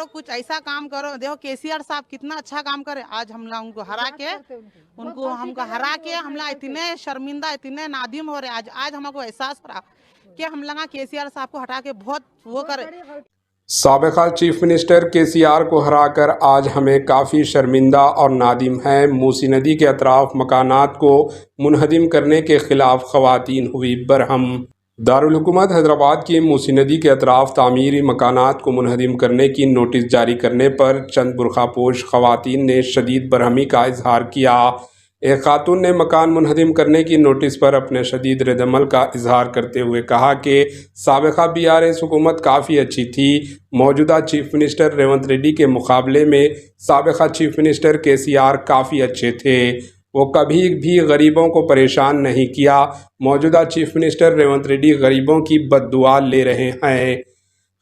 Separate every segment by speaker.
Speaker 1: करो, कुछ ऐसा काम करो। देखो केसीआर साहब कितना अच्छा काम करे, आज हम लोग उनको हरा के हम लोग इतने शर्मिंदा, इतने नादिम हो रहे। आज हमको एहसास हो रहा कि हम लोग केसीआर साहब को हटा के बहुत वो करे।
Speaker 2: साबिका चीफ मिनिस्टर केसीआर को हराकर आज हमें काफ़ी शर्मिंदा और नादिम हैं। मूसी नदी के अतराफ मकानात को मुनहदिम करने के खिलाफ ख़वातीन हुई बरहम। दारुल हुकूमत हैदराबाद की मूसी नदी के अतराफ तामीरी मकानात को मुनहदिम करने की नोटिस जारी करने पर चंद बुरखापोश ख़वातीन ने शदीद बरहमी का इजहार किया। एक खातून ने मकान मुनहदिम करने की नोटिस पर अपने शदीद रद्दअमल का इजहार करते हुए कहा कि साबिका BRS हुकूमत काफ़ी अच्छी थी। मौजूदा चीफ मिनिस्टर रेवंत रेड्डी के मुकाबले में साबिका चीफ मिनिस्टर केसीआर काफ़ी अच्छे थे। वो कभी भी गरीबों को परेशान नहीं किया। मौजूदा चीफ मिनिस्टर रेवंत रेड्डी गरीबों की बद्दुआ ले रहे हैं।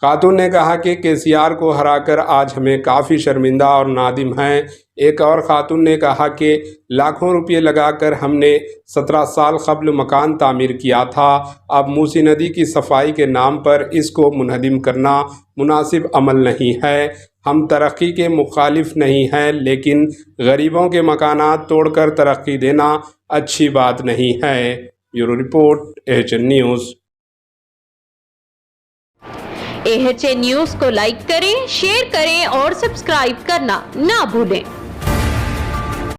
Speaker 2: खातून ने कहा कि केसीआर को हराकर आज हमें काफ़ी शर्मिंदा और नादिम हैं। एक और खातून ने कहा कि लाखों रुपये लगाकर हमने 17 साल क़ब्ल मकान तामीर किया था। अब मूसी नदी की सफाई के नाम पर इसको मुनहदिम करना मुनासिब अमल नहीं है। हम तरक्की के मुखालिफ नहीं हैं, लेकिन गरीबों के मकानात तोड़कर तरक्की देना अच्छी बात नहीं है। Bureau report AHN news.
Speaker 3: AHN news को लाइक करें, शेयर करें और सब्सक्राइब करना ना भूलें।